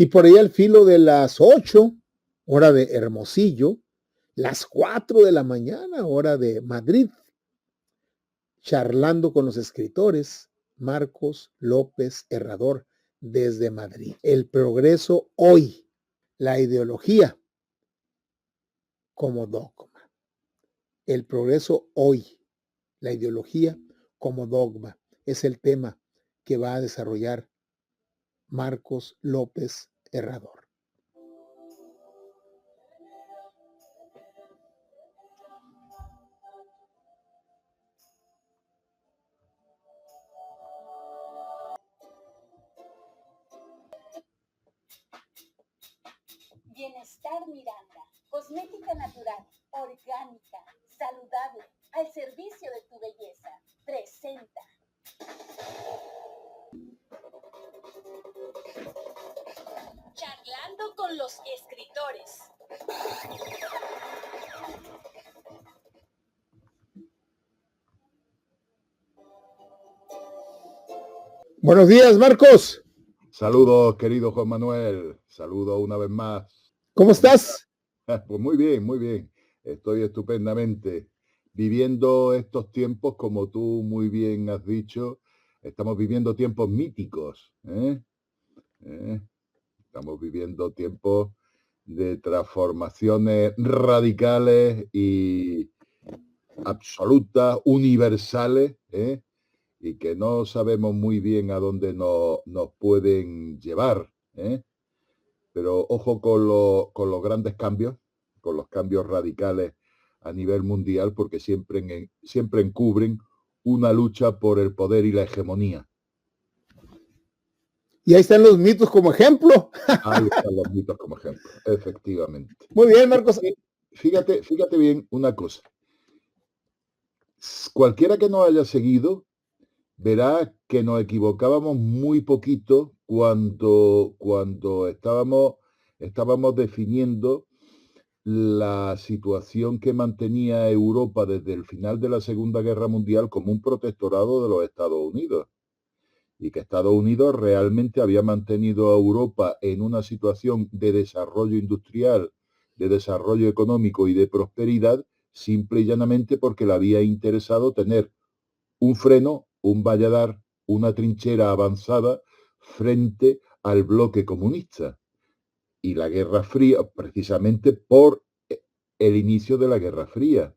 Y por ahí al filo de las 8, hora de Hermosillo, las 4 de la mañana, hora de Madrid, charlando con los escritores, Marcos López Herrador, desde Madrid. El progreso hoy, la ideología como dogma. El progreso hoy, la ideología como dogma, es el tema que va a desarrollar Marcos López Herrador. Bienestar Miranda, cosmética natural, orgánica, saludable, al servicio de tu belleza, presenta. Charlando con los escritores. Buenos días, Marcos. Saludos, querido Juan Manuel. Saludos una vez más. ¿Cómo estás? Pues muy bien, muy bien. Estoy estupendamente. Viviendo estos tiempos, como tú muy bien has dicho, estamos viviendo tiempos míticos. Estamos viviendo tiempos de transformaciones radicales y absolutas, universales, y que no sabemos muy bien a dónde nos pueden llevar, Pero ojo con los grandes cambios, con los cambios radicales a nivel mundial, porque siempre encubren una lucha por el poder y la hegemonía. Y ahí están los mitos como ejemplo. Ahí están los mitos como ejemplo, efectivamente. Muy bien, Marcos. Fíjate bien una cosa. Cualquiera que nos haya seguido verá que nos equivocábamos muy poquito cuando estábamos definiendo la situación que mantenía Europa desde el final de la Segunda Guerra Mundial como un protectorado de los Estados Unidos, y que Estados Unidos realmente había mantenido a Europa en una situación de desarrollo industrial, de desarrollo económico y de prosperidad, simple y llanamente porque le había interesado tener un freno, un valladar, una trinchera avanzada frente al bloque comunista. Y la Guerra Fría, precisamente por el inicio de la Guerra Fría.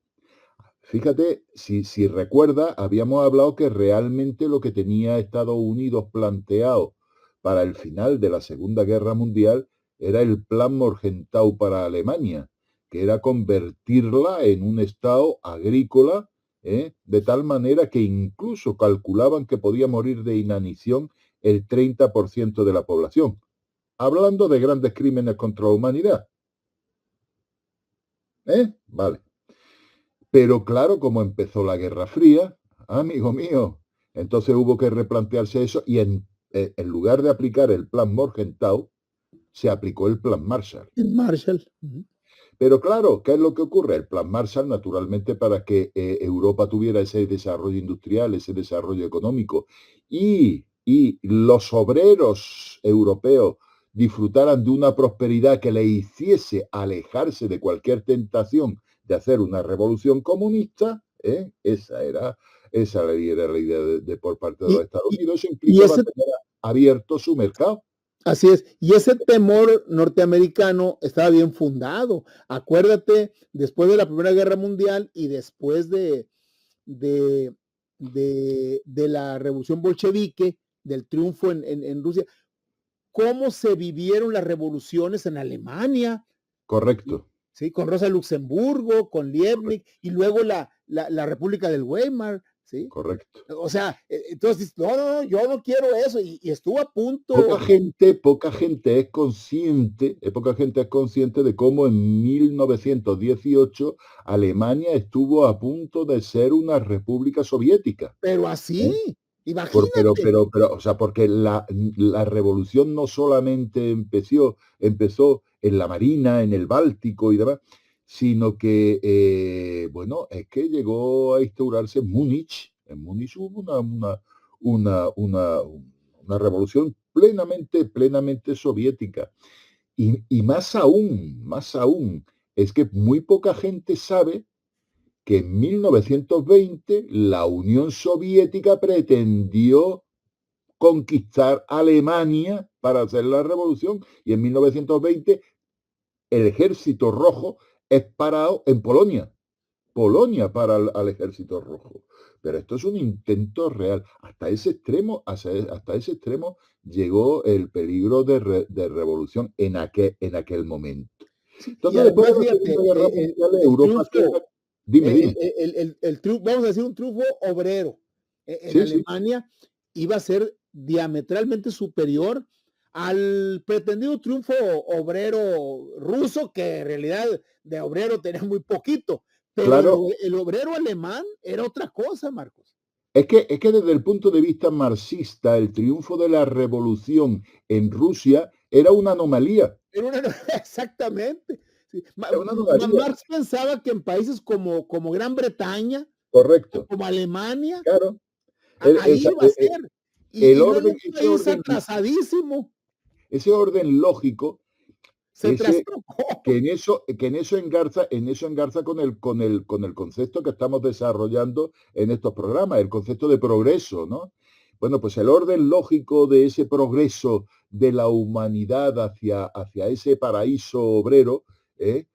Fíjate, si recuerdas, habíamos hablado que realmente lo que tenía Estados Unidos planteado para el final de la Segunda Guerra Mundial era el Plan Morgenthau para Alemania, que era convertirla en un estado agrícola, de tal manera que incluso calculaban que podía morir de inanición el 30% de la población. Hablando de grandes crímenes contra la humanidad. Vale. Pero claro, como empezó la Guerra Fría, amigo mío, entonces hubo que replantearse eso y en lugar de aplicar el Plan Morgenthau, se aplicó el Plan Marshall. El Marshall. Pero claro, ¿qué es lo que ocurre? El Plan Marshall, naturalmente, para que Europa tuviera ese desarrollo industrial, ese desarrollo económico, y los obreros europeos disfrutaran de una prosperidad que le hiciese alejarse de cualquier tentación de hacer una revolución comunista, esa era la idea por parte de los Estados Unidos. Eso implicaba tener abierto su mercado. Así es, y ese temor norteamericano estaba bien fundado. Acuérdate, después de la Primera Guerra Mundial y después de la Revolución Bolchevique, del triunfo en Rusia, cómo se vivieron las revoluciones en Alemania. Correcto. Sí, con Rosa Luxemburgo, con Liebknecht, y luego la República del Weimar. ¿Sí? Correcto. O sea, entonces, no, yo no quiero eso, y estuvo a punto. Poca gente es consciente de cómo en 1918 Alemania estuvo a punto de ser una república soviética. Pero así, imagínate. Pero, o sea, porque la revolución no solamente empezó en la Marina, en el Báltico y demás, sino que, bueno, es que llegó a instaurarse en Múnich. En Múnich hubo una revolución plenamente soviética. Y más aún, es que muy poca gente sabe que en 1920 la Unión Soviética pretendió conquistar Alemania para hacer la revolución, y en 1920 el ejército rojo es parado en Polonia. Polonia para al ejército rojo. Pero esto es un intento real. Hasta ese extremo llegó el peligro de revolución en aquel momento. Sí, y Entonces, después además, de la fíjate, Segunda Guerra Mundial, el Europa triunfo, dime. vamos a decir, un triunfo obrero en Sí, sí. Alemania iba a ser diametralmente superior al pretendido triunfo obrero ruso, que en realidad de obrero tenía muy poquito, pero Claro, el obrero alemán era otra cosa, Marcos. es que desde el punto de vista marxista, el triunfo de la revolución en Rusia era una anomalía. Era una, exactamente. Sí. Era una anomalía. Marx pensaba que en países como Gran Bretaña o Correcto. como Alemania, Claro. El, ahí esa- iba a ser. el Y no, orden, un país atrasadísimo, ese orden lógico, se ese trastocó. que en eso engarza con el concepto que estamos desarrollando en estos programas, el concepto de progreso, ¿no? Bueno, pues el orden lógico de ese progreso de la humanidad hacia ese paraíso obrero, ¿eh?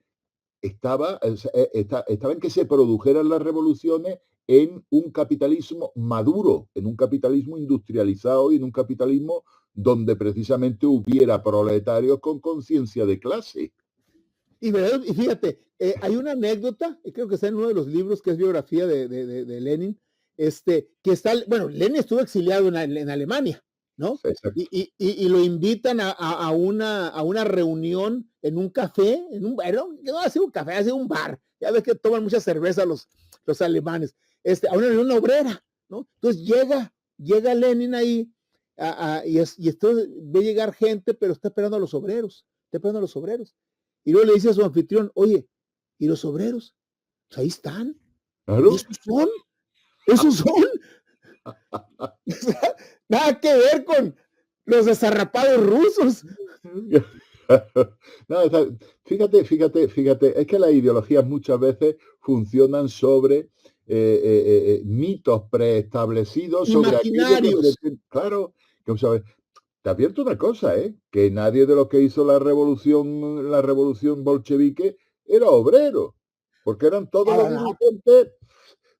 Estaba en que se produjeran las revoluciones en un capitalismo maduro, en un capitalismo industrializado y en un capitalismo donde precisamente hubiera proletarios con conciencia de clase. Y fíjate, hay una anécdota, y creo que está en uno de los libros que es biografía de Lenin, que está, bueno, Lenin estuvo exiliado en Alemania, ¿no? Exacto. Y lo invitan a una reunión en un café, bueno, no ha sido un café, ha sido un bar. Ya ves que toman mucha cerveza los alemanes. A una reunión obrera, ¿no? Entonces llega Lenin ahí, y entonces ve llegar gente, pero está esperando a los obreros, está esperando a los obreros. Y luego le dice a su anfitrión, oye, ¿y los obreros? Pues ahí están. ¿Y Claro. esos son? Nada que ver con los desarrapados rusos. No, fíjate, es que las ideologías muchas veces funcionan sobre mitos preestablecidos, sobre aquello que Imaginarios. claro, que sabes, te advierto una cosa, que nadie de los que hizo la revolución bolchevique era obrero, porque eran todos los Ahora, no. dirigentes,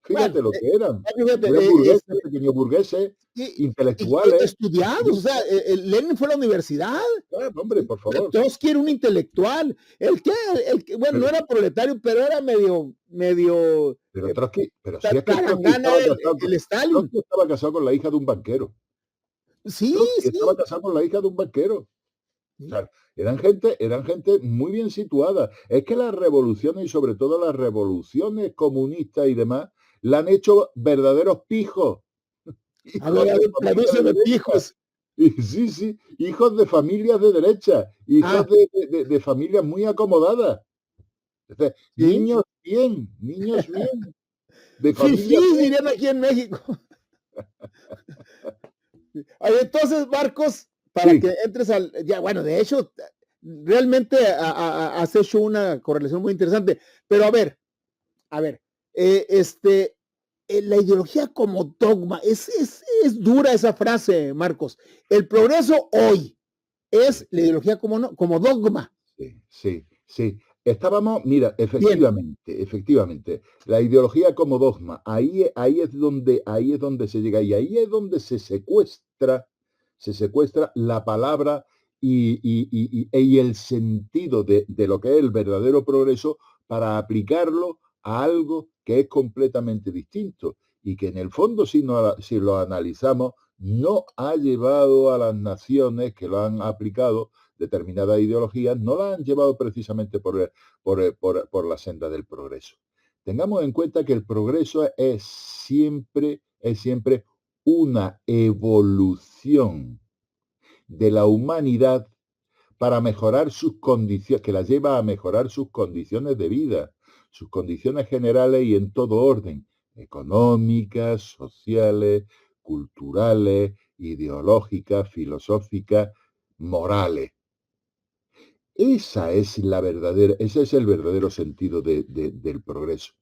Bueno, fíjate lo que eran, fíjate, pequeños burgueses, y intelectuales. estudiados, o sea, Lenin fue a la universidad. Claro, hombre, por favor. Trotsky era un intelectual. Bueno, no Pero, era proletario, pero era medio pero Trotsky, pero si es que Trotsky tarangana estaba casado el Stalin. Trotsky estaba casado con la hija de un banquero. Sí, Trotsky estaba sí. casado con la hija de un banquero. O sea, eran gente muy bien situada. Es que las revoluciones, y sobre todo las revoluciones comunistas y demás, la han hecho verdaderos pijos. A ver, Hijos de familia de tradúceme derecha. pijos. Sí, sí, hijos de familias de derecha, hijos Ah, de familias muy acomodadas. Es decir, sí. niños bien, de familias Fifís, bien. dirían aquí en México. Entonces, Marcos, para Sí, que entres ya, bueno, de hecho, realmente has hecho una correlación muy interesante. Pero a ver, la ideología como dogma, es dura esa frase, Marcos. El progreso hoy es la ideología como dogma. sí, sí, sí. Mira, Bien, efectivamente, la ideología como dogma, ahí es donde se llega, y ahí es donde se secuestra la palabra y el sentido de lo que es el verdadero progreso para aplicarlo a algo que es completamente distinto y que en el fondo, si lo analizamos, no ha llevado a las naciones que lo han aplicado determinadas ideologías, no la han llevado precisamente por la senda del progreso. Tengamos en cuenta que el progreso es siempre una evolución de la humanidad para mejorar sus condiciones, que la lleva a mejorar sus condiciones de vida, sus condiciones generales y en todo orden, económicas, sociales, culturales, ideológicas, filosóficas, morales. Ese es el verdadero sentido del progreso.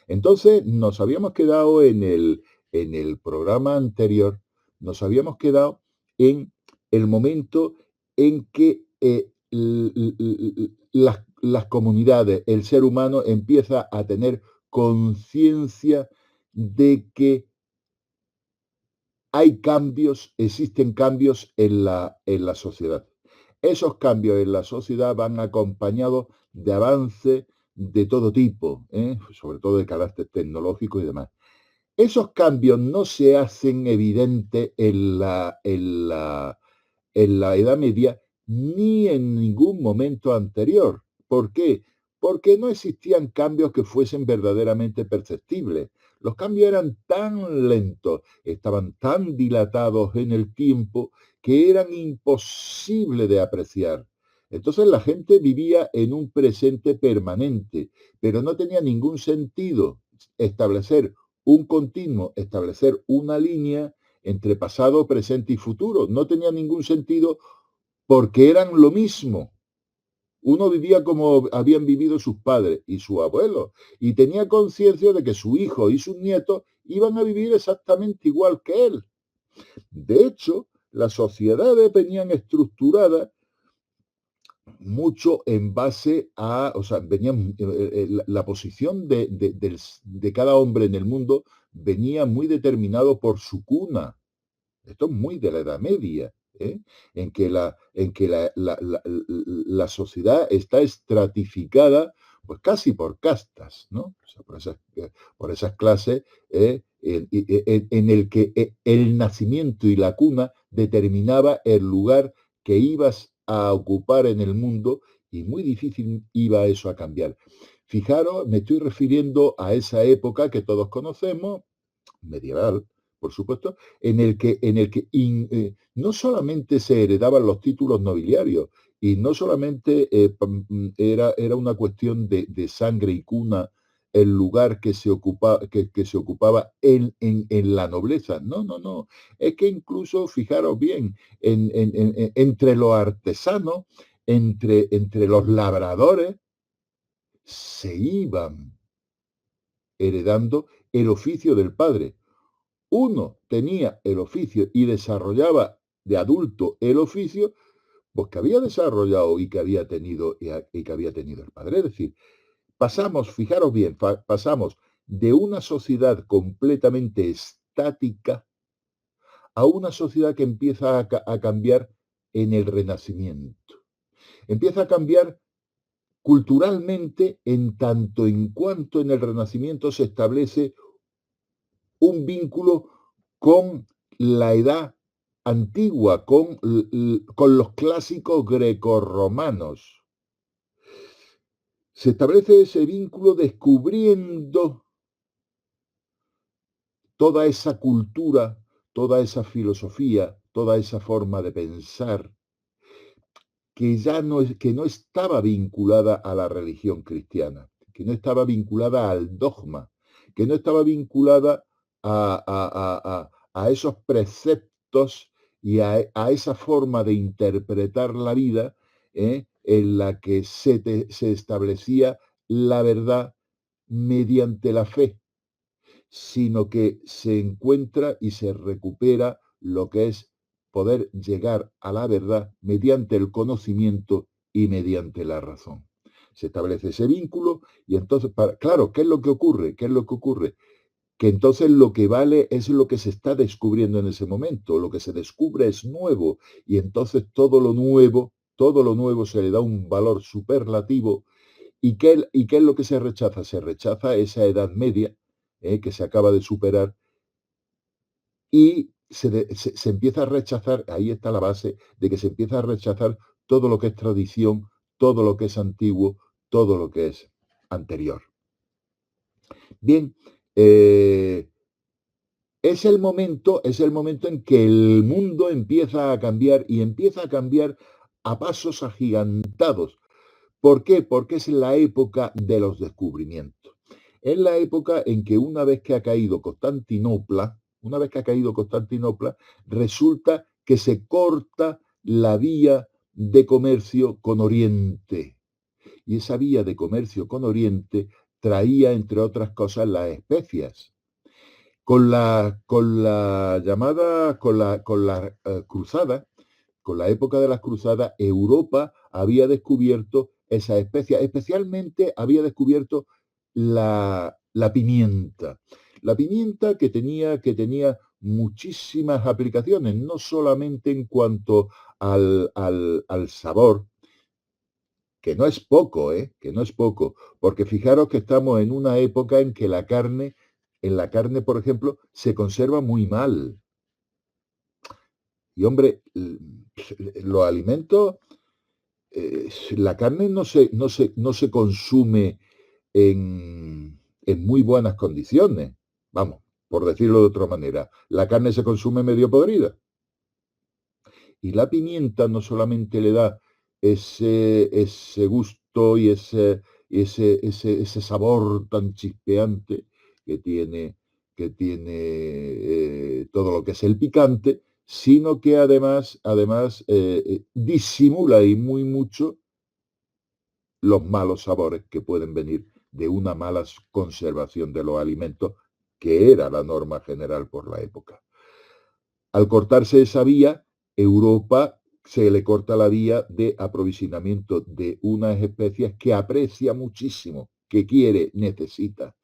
Entonces, nos habíamos quedado en el programa anterior, nos habíamos quedado en el momento en que las comunidades, el ser humano empieza a tener conciencia de que hay cambios, existen cambios en la sociedad. Esos cambios en la sociedad van acompañados de avances de todo tipo, sobre todo de carácter tecnológico y demás. Esos cambios no se hacen evidentes en la Edad Media ni en ningún momento anterior. ¿Por qué? Porque no existían cambios que fuesen verdaderamente perceptibles. Los cambios eran tan lentos, estaban tan dilatados en el tiempo que eran imposibles de apreciar. Entonces la gente vivía en un presente permanente, pero no tenía ningún sentido establecer un continuo, establecer una línea entre pasado, presente y futuro. No tenía ningún sentido porque eran lo mismo. Uno vivía como habían vivido sus padres y sus abuelos y tenía conciencia de que su hijo y sus nietos iban a vivir exactamente igual que él. De hecho, las sociedades venían estructuradas mucho en base a, o sea, venían, la posición de cada hombre en el mundo venía muy determinado por su cuna. Esto es muy de la Edad Media, en que la sociedad está estratificada pues casi por castas, ¿no? O sea, por esas clases en el que el nacimiento y la cuna determinaba el lugar que ibas a ocupar en el mundo y muy difícil iba eso a cambiar. Fijaros, me estoy refiriendo a esa época que todos conocemos, medieval, por supuesto, en el que no solamente se heredaban los títulos nobiliarios y no solamente era una cuestión de sangre y cuna el lugar que se ocupaba en la nobleza. No, no, no. Es que incluso, fijaros bien, entre los artesanos, entre los labradores, se iban heredando el oficio del padre. Uno tenía el oficio y desarrollaba de adulto el oficio, pues que había desarrollado y que había tenido el padre. Es decir, fijaros bien, pasamos de una sociedad completamente estática a una sociedad que empieza a cambiar en el Renacimiento. Empieza a cambiar culturalmente en tanto en cuanto en el Renacimiento se establece un vínculo con la edad antigua, con los clásicos grecorromanos. Se establece ese vínculo descubriendo toda esa cultura, toda esa filosofía, toda esa forma de pensar que no estaba vinculada a la religión cristiana, que no estaba vinculada al dogma, que no estaba vinculada a esos preceptos y a esa forma de interpretar la vida en la que se establecía la verdad mediante la fe, sino que se encuentra y se recupera lo que es poder llegar a la verdad mediante el conocimiento y mediante la razón. Se establece ese vínculo y entonces, claro, ¿qué es lo que ocurre? ¿Qué es lo que ocurre? Que entonces lo que vale es lo que se está descubriendo en ese momento, lo que se descubre es nuevo y entonces todo lo nuevo se le da un valor superlativo. ¿Y qué es lo que se rechaza? Se rechaza esa Edad Media que se acaba de superar y se empieza a rechazar, ahí está la base, de que se empieza a rechazar todo lo que es tradición, todo lo que es antiguo, todo lo que es anterior. Bien, es el momento en que el mundo empieza a cambiar y empieza a cambiar a pasos agigantados. ¿Por qué? Porque es la época de los descubrimientos. Es la época en que una vez que ha caído Constantinopla, una vez que ha caído Constantinopla, resulta que se corta la vía de comercio con Oriente. Y esa vía de comercio con Oriente traía, entre otras cosas, las especias. Con la cruzada, con la época de las cruzadas, Europa había descubierto esas especias, especialmente había descubierto la pimienta. La pimienta que tenía muchísimas aplicaciones, no solamente en cuanto al sabor, que no es poco, que no es poco, porque fijaros que estamos en una época en que en la carne, por ejemplo, se conserva muy mal. Y hombre, los alimentos, la carne no se consume en muy buenas condiciones. Vamos, por decirlo de otra manera, la carne se consume medio podrida. Y la pimienta no solamente le da ese gusto y ese sabor tan chispeante que tiene todo lo que es el picante, sino que además disimula y muy mucho los malos sabores que pueden venir de una mala conservación de los alimentos, que era la norma general por la época. Al cortarse esa vía, Europa se le corta la vía de aprovisionamiento de unas especies que aprecia muchísimo, que quiere, necesita.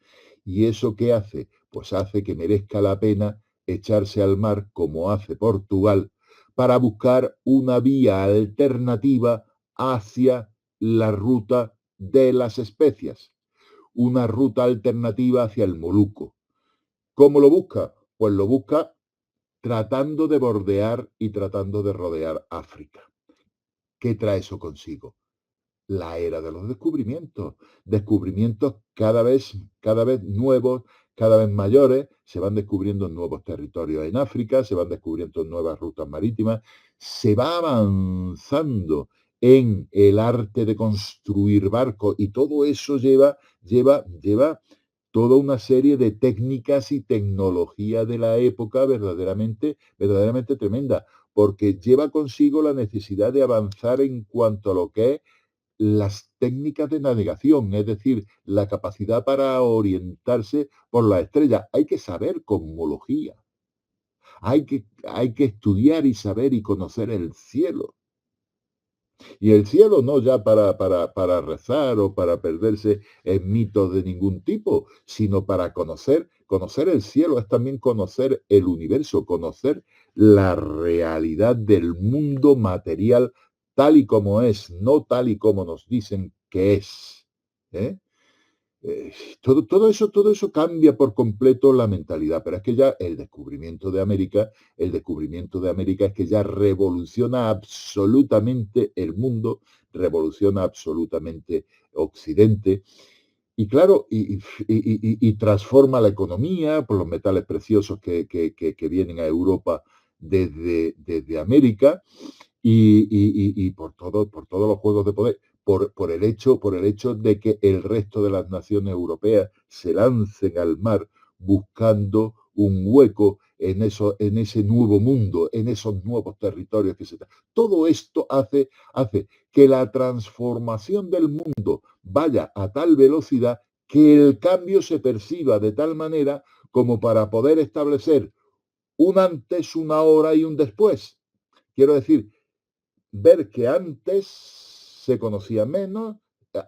¿Y eso qué hace? Pues hace que merezca la pena echarse al mar, como hace Portugal, para buscar una vía alternativa hacia la ruta de las especias, una ruta alternativa hacia el Moluco. ¿Cómo lo busca? Pues lo busca tratando de bordear y tratando de rodear África. ¿Qué trae eso consigo? La era de los descubrimientos. Descubrimientos cada vez nuevos, cada vez mayores. Se van descubriendo nuevos territorios en África, se van descubriendo nuevas rutas marítimas. Se va avanzando en el arte de construir barcos y todo eso lleva toda una serie de técnicas y tecnología de la época verdaderamente tremenda, porque lleva consigo la necesidad de avanzar en cuanto a lo que es las técnicas de navegación, es decir, la capacidad para orientarse por las estrellas. Hay que saber cosmología, hay que estudiar y saber y conocer el cielo. Y el cielo no ya para rezar o para perderse en mitos de ningún tipo, sino para conocer el cielo es también conocer el universo, conocer la realidad del mundo material tal y como es, no tal y como nos dicen que es. ¿eh? Todo eso cambia por completo la mentalidad, pero es que ya el descubrimiento de América es que ya revoluciona absolutamente el mundo, revoluciona absolutamente Occidente, y claro, y transforma la economía por los metales preciosos que vienen a Europa desde América, y por todos los juegos de poder, por el hecho de que el resto de las naciones europeas se lancen al mar buscando un hueco en ese nuevo mundo, en esos nuevos territorios que se dan. Todo esto hace que la transformación del mundo vaya a tal velocidad que el cambio se perciba de tal manera como para poder establecer un antes, una ahora y un después. Quiero decir, ver que antes se conocía menos,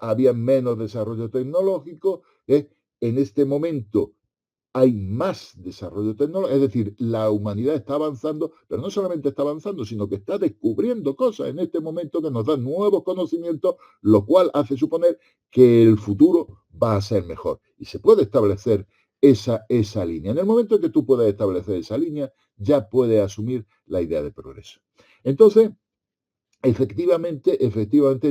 había menos desarrollo tecnológico, en este momento hay más desarrollo tecnológico, es decir, la humanidad está avanzando, pero no solamente está avanzando, sino que está descubriendo cosas en este momento que nos dan nuevos conocimientos, lo cual hace suponer que el futuro va a ser mejor. Y se puede establecer esa línea. En el momento en que tú puedes establecer esa línea, ya puedes asumir la idea de progreso. Entonces, efectivamente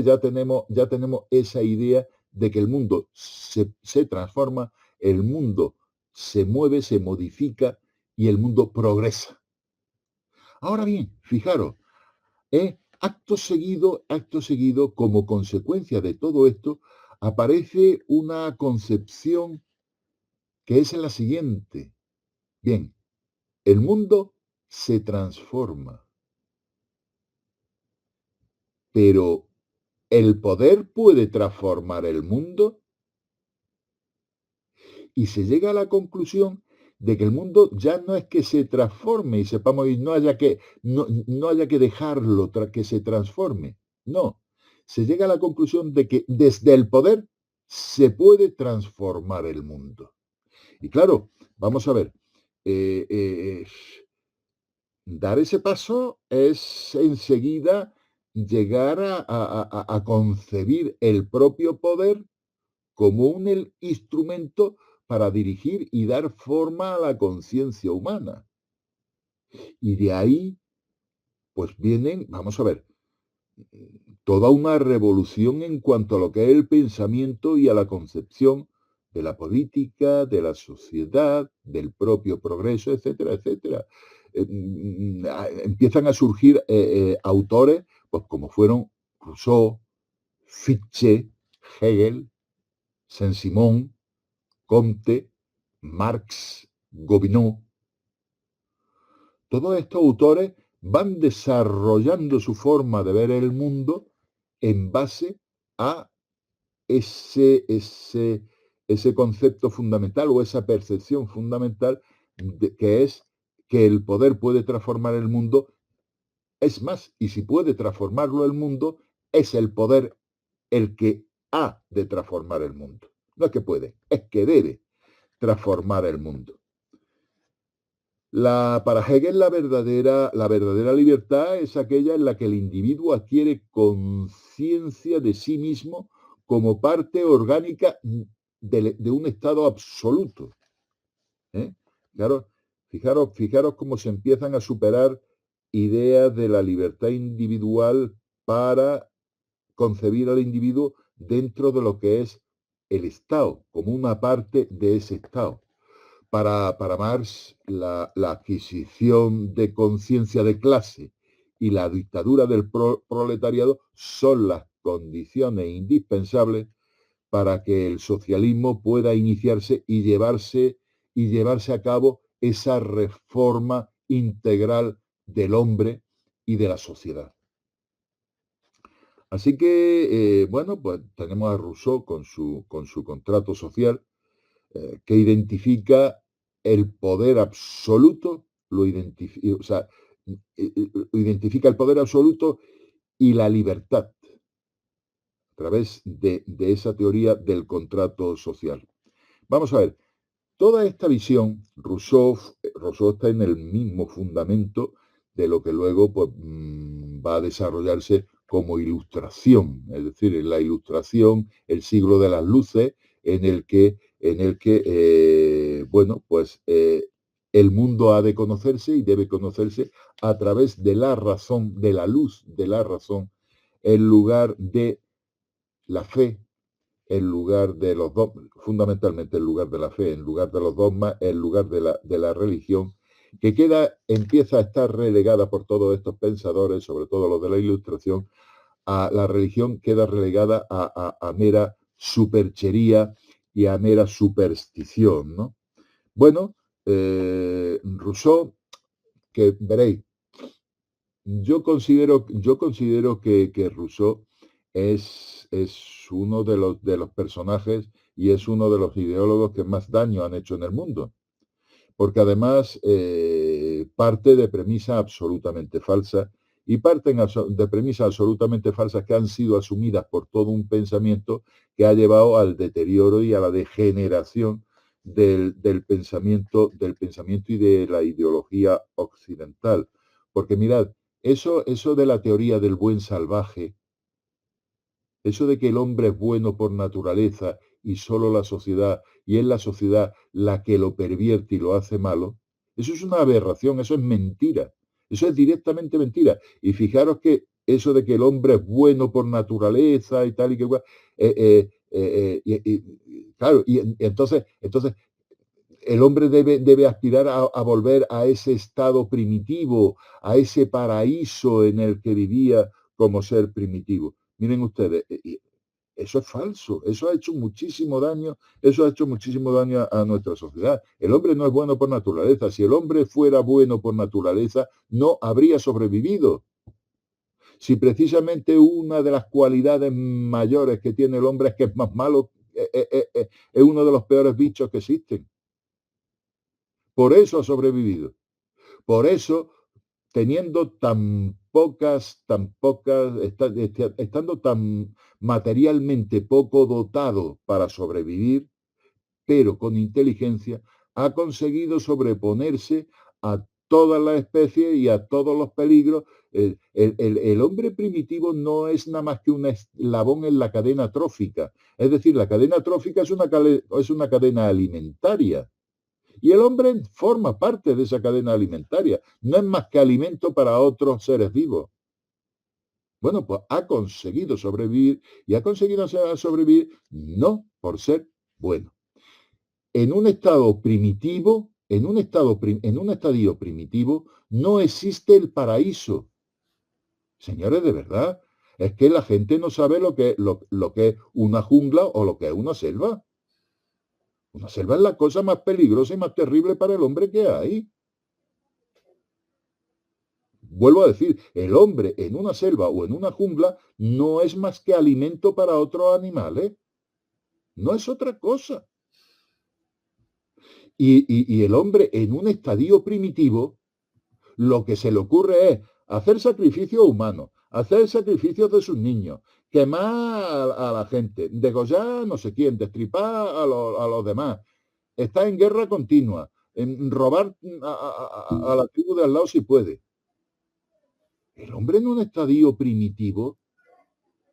ya tenemos esa idea de que el mundo se transforma, el mundo se mueve, se modifica y el mundo progresa. Ahora bien, fijaros, acto seguido, como consecuencia de todo esto, aparece una concepción que es la siguiente. Bien, el mundo se transforma, pero ¿el poder puede transformar el mundo? Y se llega a la conclusión de que el mundo ya no es que se transforme y sepamos y no haya que dejarlo que se transforme. No, se llega a la conclusión de que desde el poder se puede transformar el mundo. Y claro, vamos a ver, eh, eh, dar ese paso es enseguida llegar a concebir el propio poder como un instrumento para dirigir y dar forma a la conciencia humana. Y de ahí, pues vienen, vamos a ver, toda una revolución en cuanto a lo que es el pensamiento y a la concepción de la política, de la sociedad, del propio progreso, etcétera, etcétera. Empiezan a surgir autores, pues como fueron Rousseau, Fichte, Hegel, Saint-Simon, Comte, Marx, Gobineau. Todos estos autores van desarrollando su forma de ver el mundo en base a ese concepto fundamental o esa percepción fundamental que es que el poder puede transformar el mundo. Es más, y si puede transformarlo el mundo, es el poder el que ha de transformar el mundo. No es que puede, es que debe transformar el mundo. Para Hegel la verdadera libertad es aquella en la que el individuo adquiere conciencia de sí mismo como parte orgánica de un estado absoluto. Claro, fijaros cómo se empiezan a superar ideas de la libertad individual para concebir al individuo dentro de lo que es el Estado, como una parte de ese Estado. Para Marx, la adquisición de conciencia de clase y la dictadura del proletariado son las condiciones indispensables para que el socialismo pueda iniciarse y llevarse a cabo esa reforma integral del hombre y de la sociedad. Así que, bueno, pues tenemos a Rousseau con su contrato social, que identifica el poder absoluto, identifica el poder absoluto y la libertad a través de esa teoría del contrato social. Vamos a ver, toda esta visión, Rousseau está en el mismo fundamento de lo que luego pues, va a desarrollarse como ilustración, es decir, en la ilustración, el siglo de las luces, en el que bueno, pues el mundo ha de conocerse y debe conocerse a través de la razón, de la luz de la razón, en lugar de la fe, en lugar de los dogmas, fundamentalmente en lugar de la fe, en lugar de los dogmas, en lugar de la religión, que empieza a estar relegada por todos estos pensadores, sobre todo los de la Ilustración, a la religión queda relegada a mera superchería y a mera superstición, ¿no? Bueno, Rousseau, que veréis, yo considero que Rousseau es uno de los personajes y es uno de los ideólogos que más daño han hecho en el mundo, porque además parte de premisas absolutamente falsas y parten de premisas absolutamente falsas que han sido asumidas por todo un pensamiento que ha llevado al deterioro y a la degeneración del pensamiento y de la ideología occidental. Porque mirad, eso de la teoría del buen salvaje, eso de que el hombre es bueno por naturaleza y solo la sociedad, y es la sociedad la que lo pervierte y lo hace malo, eso es una aberración, eso es mentira, eso es directamente mentira. Y fijaros que eso de que el hombre es bueno por naturaleza y tal y que igual, claro, y entonces el hombre debe aspirar a volver a ese estado primitivo, a ese paraíso en el que vivía como ser primitivo. Miren ustedes, Eso es falso, eso ha hecho muchísimo daño, a nuestra sociedad. El hombre no es bueno por naturaleza. Si el hombre fuera bueno por naturaleza, no habría sobrevivido. Si precisamente una de las cualidades mayores que tiene el hombre es que es más malo, es uno de los peores bichos que existen. Por eso ha sobrevivido. Por eso, teniendo estando tan materialmente poco dotado para sobrevivir, pero con inteligencia, ha conseguido sobreponerse a todas las especies y a todos los peligros. El hombre primitivo no es nada más que un eslabón en la cadena trófica. Es decir, la cadena trófica es una cadena alimentaria. Y el hombre forma parte de esa cadena alimentaria. No es más que alimento para otros seres vivos. Bueno, pues ha conseguido sobrevivir y ha conseguido sobrevivir no por ser bueno. En un estadio primitivo, no existe el paraíso. Señores, de verdad, es que la gente no sabe lo que es una jungla o lo que es una selva. Una selva es la cosa más peligrosa y más terrible para el hombre que hay. Vuelvo a decir, el hombre en una selva o en una jungla no es más que alimento para otros animales. No es otra cosa. Y el hombre en un estadio primitivo, lo que se le ocurre es hacer sacrificios humanos, hacer sacrificios de sus niños, quemar a la gente, degollar no sé quién, destripar a los demás, está en guerra continua, en robar a la tribu de al lado si puede. El hombre en un estadio primitivo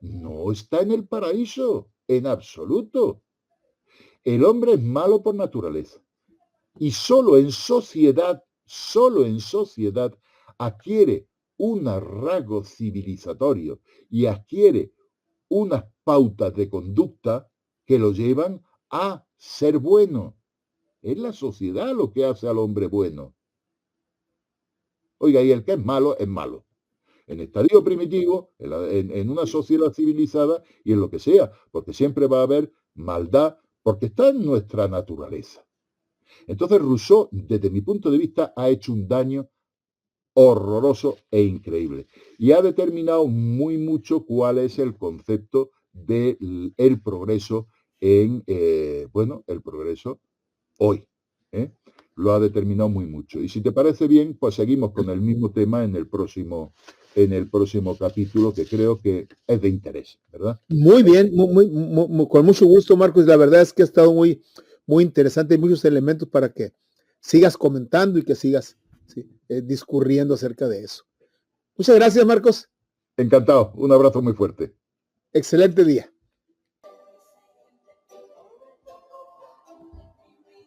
no está en el paraíso, en absoluto. El hombre es malo por naturaleza. Y solo en sociedad adquiere un rasgo civilizatorio y adquiere unas pautas de conducta que lo llevan a ser bueno. Es la sociedad lo que hace al hombre bueno. Oiga, y el que es malo, es malo. En estadio primitivo, en una sociedad civilizada y en lo que sea, porque siempre va a haber maldad, porque está en nuestra naturaleza. Entonces Rousseau, desde mi punto de vista, ha hecho un daño horroroso e increíble. Y ha determinado muy mucho cuál es el concepto del progreso el progreso hoy. Lo ha determinado muy mucho. Y si te parece bien, pues seguimos con el mismo tema en el próximo capítulo, que creo que es de interés, ¿verdad? Muy bien, con mucho gusto, Marcos. La verdad es que ha estado muy, muy interesante. Hay muchos elementos para que sigas comentando y que sigas discurriendo acerca de eso. Muchas gracias, Marcos. Encantado. Un abrazo muy fuerte. Excelente día.